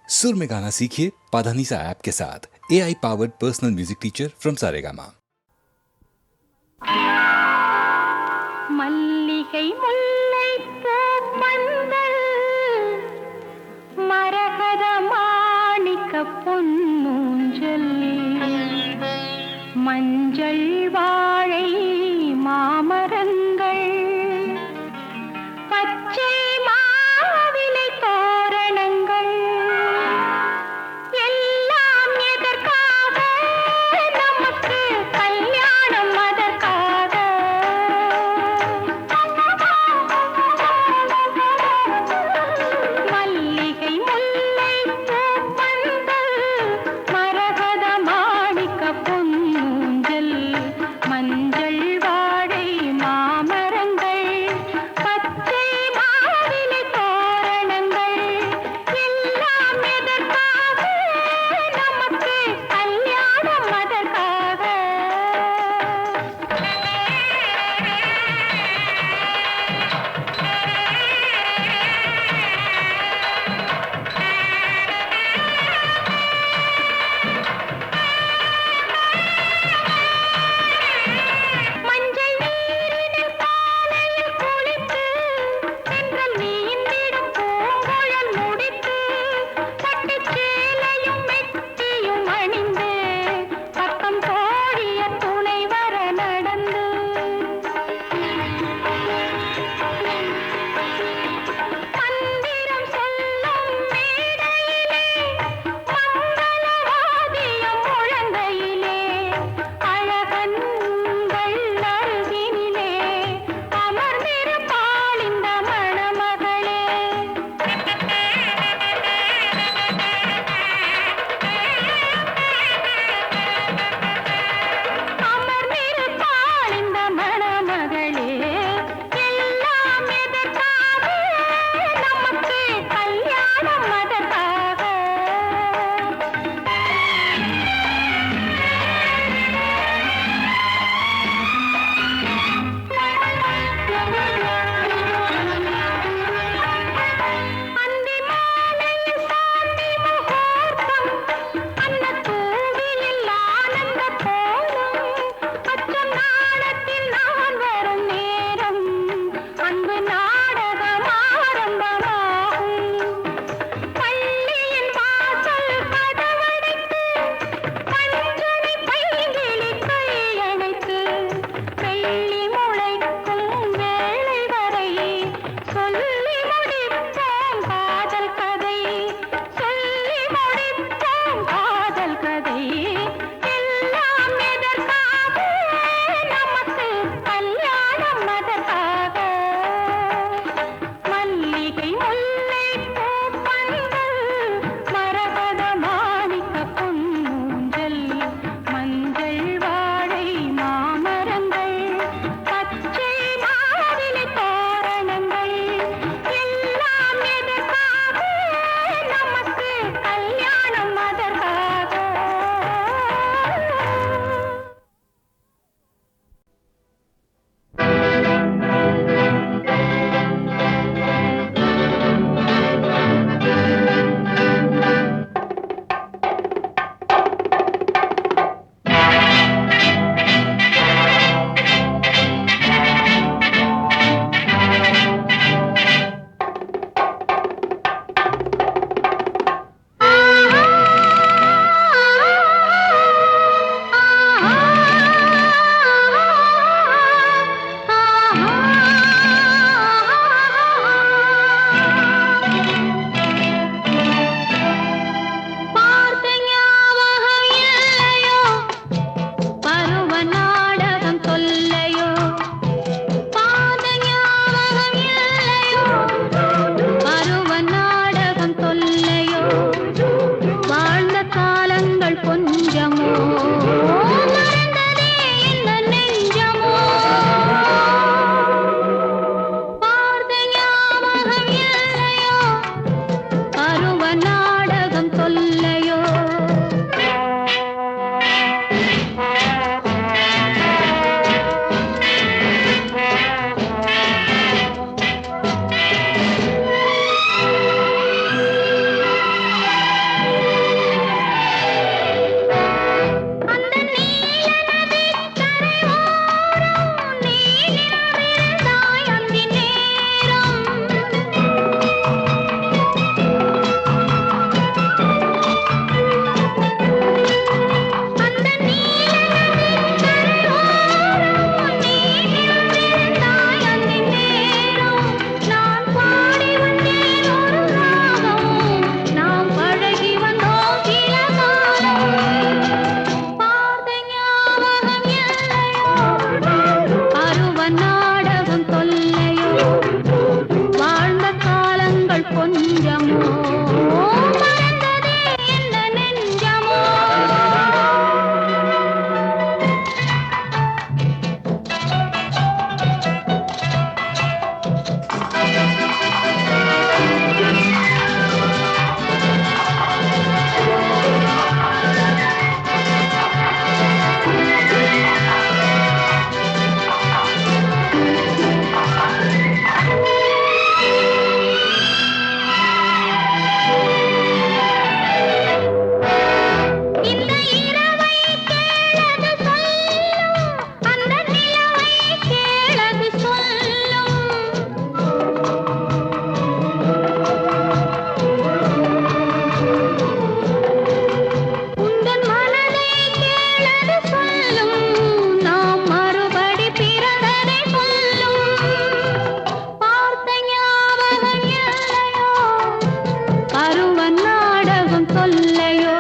सुर में गाना सीखिए पाधानीसा ऐप के साथ। AI powered personal music teacher from Saregama. மல்லிகை முல்லை பூப்பந்தல் மரகத மாணிக்க பொன்னூஞ்சல் மஞ்சள் வாழை மாமரங்கள் பச்சை மாவிலை தோரணங்கள் எல்லாம் எதற்காக நமக்கு கல்யாணம் அதற்காக மல்லிகை முல்லை பூப்பந்தல் மரகத மாணிக்க பொன்னூஞ்சல் மஞ்சள் தொல்லையோ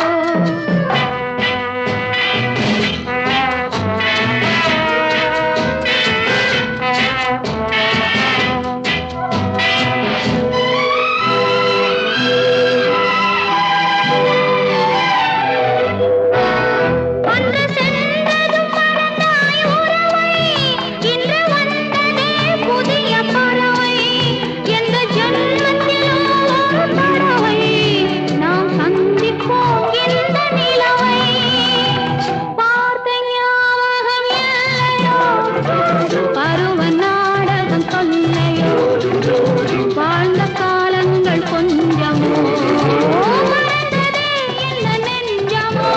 அன்று சென்றதும் மறந்தாய் உறவை இன்று வந்ததே புதிய பறவை எந்த ஜென்மத்திலோ ஒரு பறவை நாம் சந்திப்போம் இந்த நிலவை பார்த்த ஞாபகம் இல்லையோ பருவ நாடகம் தொல்லையோ வாழ்ந்த காலங்கள் கொஞ்சமோ மறந்ததே இந்த நெஞ்சமோ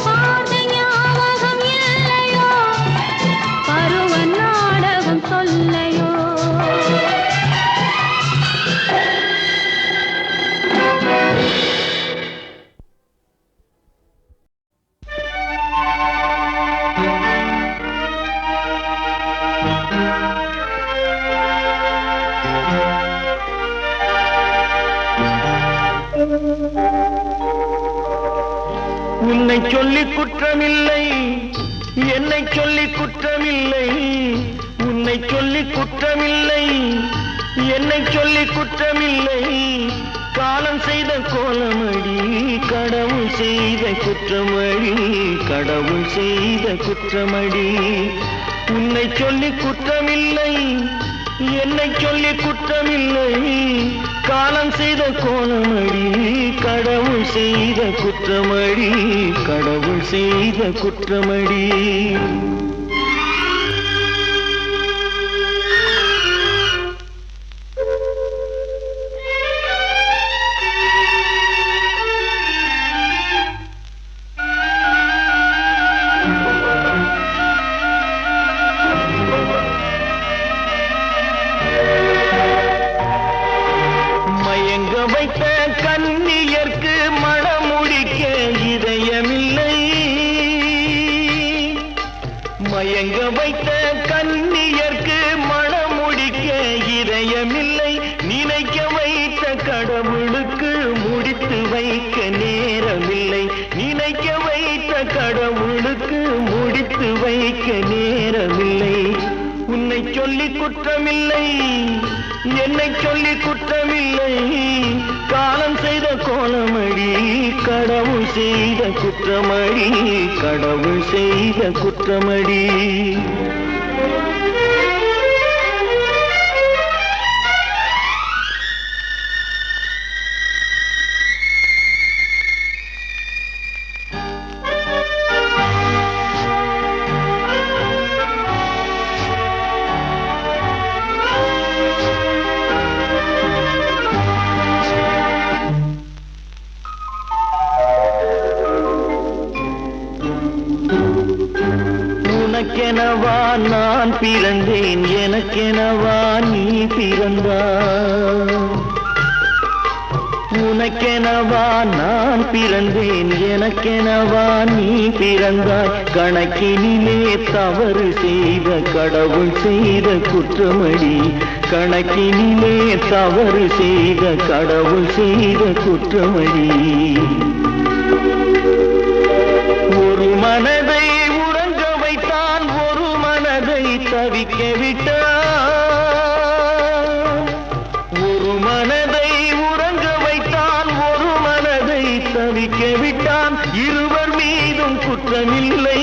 பார்த்த ஞாபகம் இல்லையோ பருவ நாடகம் தொல்லையோ உன்னை சொல்லி குற்றமில்லை, என்னை சொல்லி குற்றமில்லை. உன்னை சொல்லி குற்றமில்லை, என்னை சொல்லி குற்றமில்லை. காலம் செய்த கோலமடி, கடவுள் செய்த குற்றமடி, கடவுள் செய்த குற்றமடி. உன்னை சொல்லி குற்றமில்லை, என்னை சொல்லி குற்றமில்லை. காலம் செய்த கோலமடி, கடவுள் செய்த குற்றமடி, கடவுள் செய்த குற்றமடி. மயங்க வைத்த கன்னியர்க்கு மணமுடிக்க இதயமில்லை. மயங்க வைத்த கன்னியர்க்கு மணமுடிக்க இதயமில்லை. நினைக்க வைத்த கடவுளுக்கு முடித்து வைக்க நேரமில்லை. நினைக்க வைத்த கடவுளுக்கு முடித்து வைக்க நேரமில்லை. உன்னை சொல்லி குற்றமில்லை, என்னை சொல்லி குற்றமில்லை. காலம் செய்த கோலமடி, கடவுள் செய்த குற்றமடி, கடவுள் செய்த குற்றமடி. உனக்கெனவா நான் பிறந்தேன், எனக்கெனவா நீ பிறந்தாய். உனக்கெனவா நான் பிறந்தேன், எனக்கெனவா நீ பிறந்தாய். கணக்கினிலே தவறு செய்த கடவுள் செய்த குற்றமடி, கணக்கினிலே தவறு செய்த கடவுள் செய்த குற்றமடி. ஒரு மனதை உறங்க வைத்தான், ஒரு மனதை தவிக்க விட்டான். ஒரு மனதை உறங்க வைத்தான், ஒரு மனதை தவிக்க விட்டான். இருவர் மீதும் குற்றமில்லை,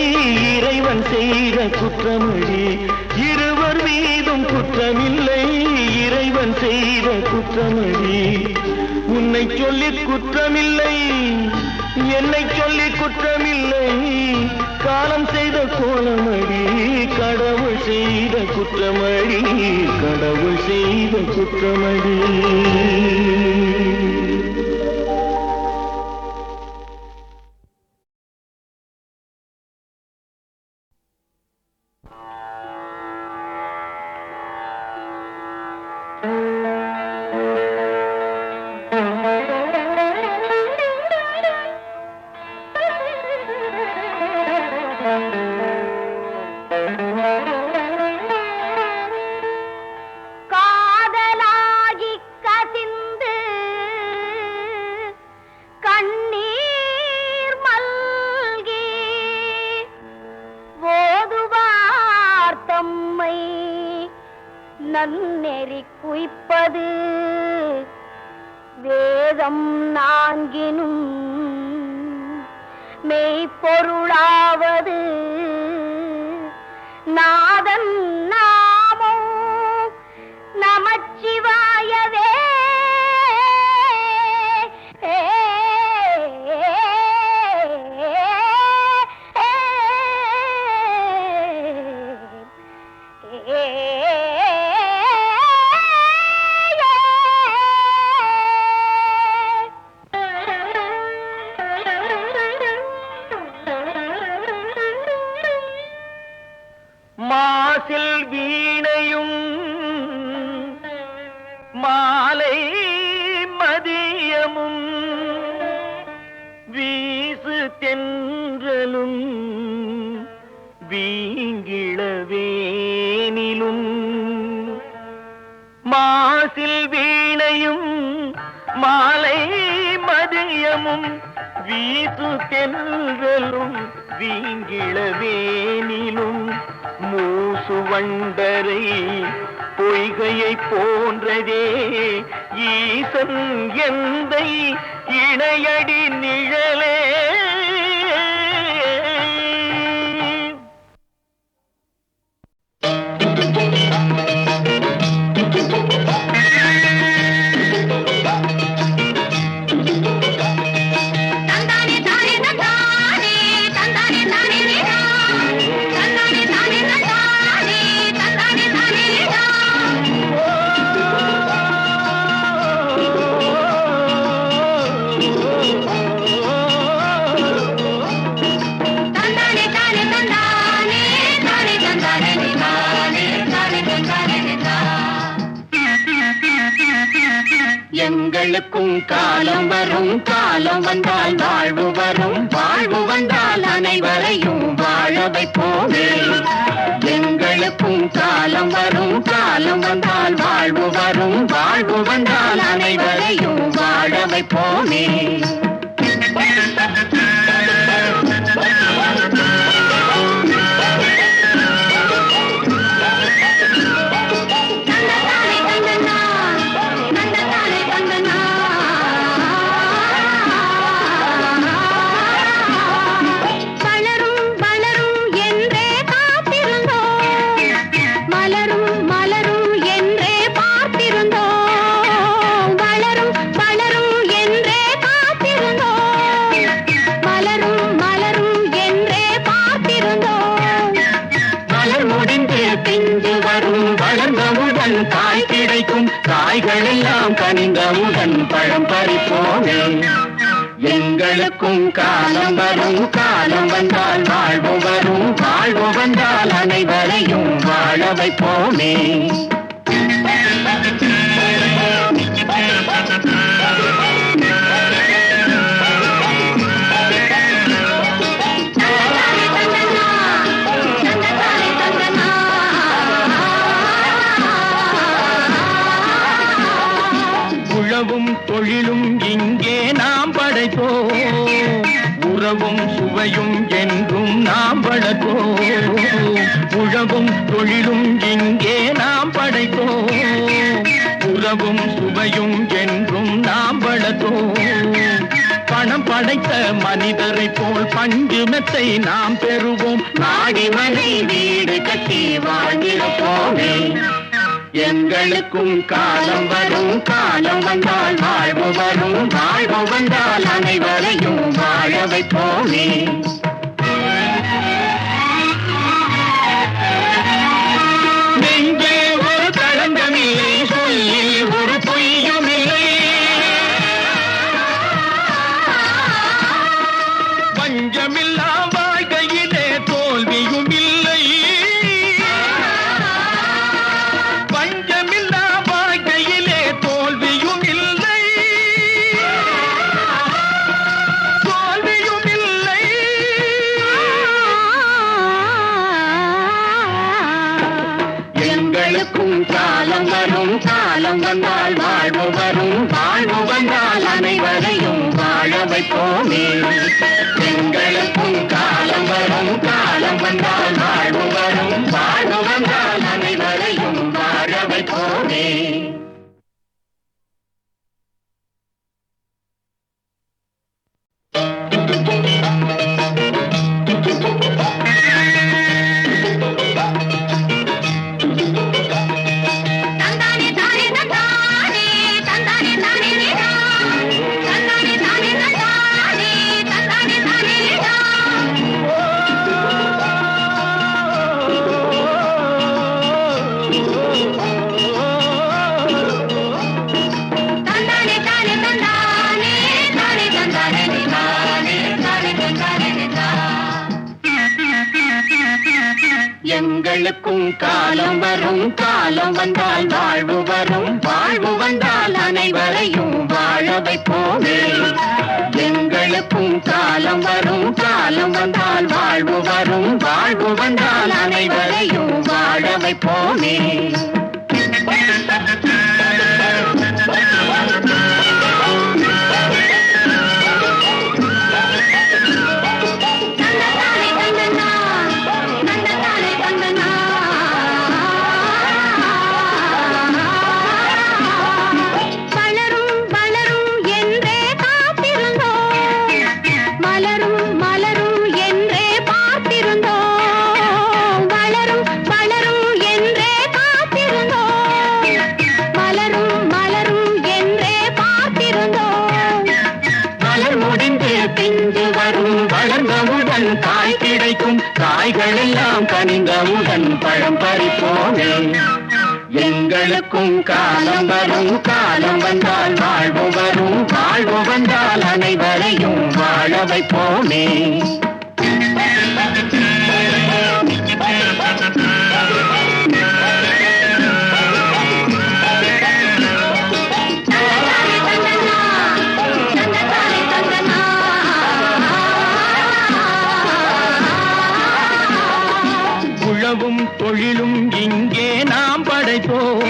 இறைவன் செய்த குற்றமடி. இருவர் மீதும் குற்றமில்லை, இறைவன் செய்த குற்றமடி. உன்னை சொல்லி குற்றமில்லை, என்னை சொல்லி குற்றமில்லை. காலம் செய்த கோலமடி, கடவுள் செய்த குற்றமடி, கடவுள் செய்த குற்றமடி. காதலாகி கசிந்த பொருளாவது வேதம் நான்கினும் மெய்ப்பொருளாவது நாதன் நாமோ நமச்சிவாயவே. மாசில் வீணையும் மாலை மதியமும் வீசு தென்றலும் வீங்கிளவேனிலும். மாசில் வீணையும் மாலை மதியமும் வீசு தென்றலும் வீங்கிளவேனிலும். மூசு வண்டரை பொய்கையை போன்றதே ஈசன் எந்தை இணையடி நிழலே. எங்களுக்கும் காலம் வரும், காலம் வந்தால் வாழ்வு வரும், வாழ்வு வந்தால் அனைவரையும் வாழ வைப்போமே. எங்களுக்கும் காலம் வரும், காலம் வந்தால் வாழ்வு வரும், வாழ்வு வந்தால் அனைவரையும் வாழ வைப்போமே. காய் கிடைக்கும், காய்கள் எல்லாம் கனிந்தவுடன் பழம் பறிப்போமே. எங்களுக்கும் காலம் வரும், காலம் வந்தால் வாழ்வு வரும், வாழ்வு வந்தால் அனைவரையும் வாழ வைப்போமே. தொழிலும் இங்கே நாம் படைத்தோம், உறவும் சுவையும் என்றும் நாம் வளர்த்தோம். உழவும் தொழிலும் இங்கே நாம் படைத்தோம், உறவும் சுவையும் என்றும் நாம் வளர்த்தோம். பணம் படைத்த மனிதரை போல் பஞ்சு மெத்தை நாம் பெறுவோம், நாடி மனை வீடு கட்டி வாழ்ந்திருப்போமே. எங்களுக்கும் காலம் வரும், காலம் வந்தால் வாழ்வு வரும், வாழ்வு வந்தால் அனைவரையும் வாழ வைப்போமே. நெஞ்சே ஒரு களங்கமில்லை, சொல்லில் ஒரு பொய்யும் இல்லை, பஞ்சமில்லா வாழ்க்கையிலே தோல்வியும் இல்லை. காலம் வரும், காலம் வந்தால் வாழ்வு வரும், வாழ்வு வந்தால் அனைவரையும் வாழ வைப்போமே. எங்களுக்கும் காலம் வரும், காலம் வந்தால் வாழ்வு வரும், வாழ்வு வந்தால் அனைவரையும் வாழ வைப்போமே. எங்களுக்கும் காலம் வரும், காலம் வந்தால் வாழ்வு வரும், வாழ்வு வந்தால் அனைவரையும் வாழ வைப்போமே. எங்களுக்கும் காலம் வரும், காலம் வந்தால் வாழ்வு வரும், வாழ்வு வந்தால் அனைவரையும் வாழ வைப்போமே. வளர்ந்தவுடன் காய் கிடைக்கும், காய்கள் எல்லாம் கனிந்தவுடன் பழம் பறிப்போமே. எங்களுக்கும் காலம் வரும், காலம் வந்தால் வாழ்வு வரும், வாழ்வு வந்தால் அனைவரையும் வாழ வைப்போமே. உழவும் தொழிலும் இங்கே நாம் படைப்போம்,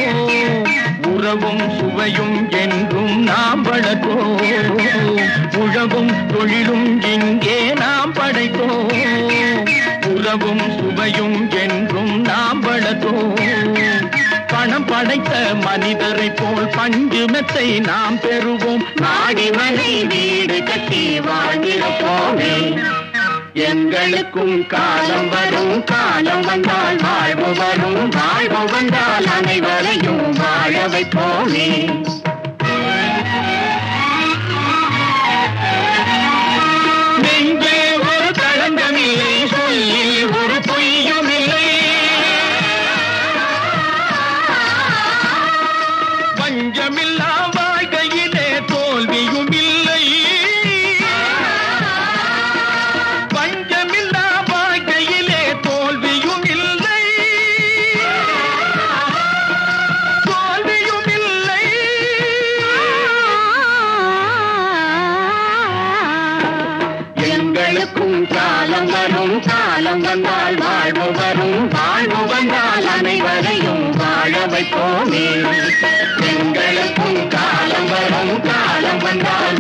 உறவும் சுவையும் என்றும் நாம் வளர்ப்போம். உழவும் தொழிலும் இங்கே நாம் படைப்போம், உறவும் சுவையும் என்றும் நாம் வளர்ப்போம். பணம் படைத்த மனிதரை போல் பஞ்சு மெத்தை நாம் பெறுவோம், மாடி மனை வீடு கட்டி வாழ்ந்திருப்போமே. எங்களுக்கும் காலம் வரும், காலம் வந்தால் வாழ்வு வரும், வாழ்வு வந்தால் அனைவரையும் வாழ வைப்போமே. நெஞ்சே ஒரு களங்கமில்லை, சொல்லில் ஒரு பொய்யும் இல்லை, பஞ்சமில்லா வாழ்க்கையிலே தோல்வியும் இல்லை, பஞ்சமில்லா வாழ்க்கையிலே தோல்வியும் இல்லை, தோல்வியும் இல்லை. எங்களுக்கும் காலம் வரும், காலம் வந்தால் வாழ்வு வரும், வாழ்வு வந்தால் அனைவரையும் வாழ வைப்போமே. எங்களுக்கும் காலம் வரும், காலம் வந்தால்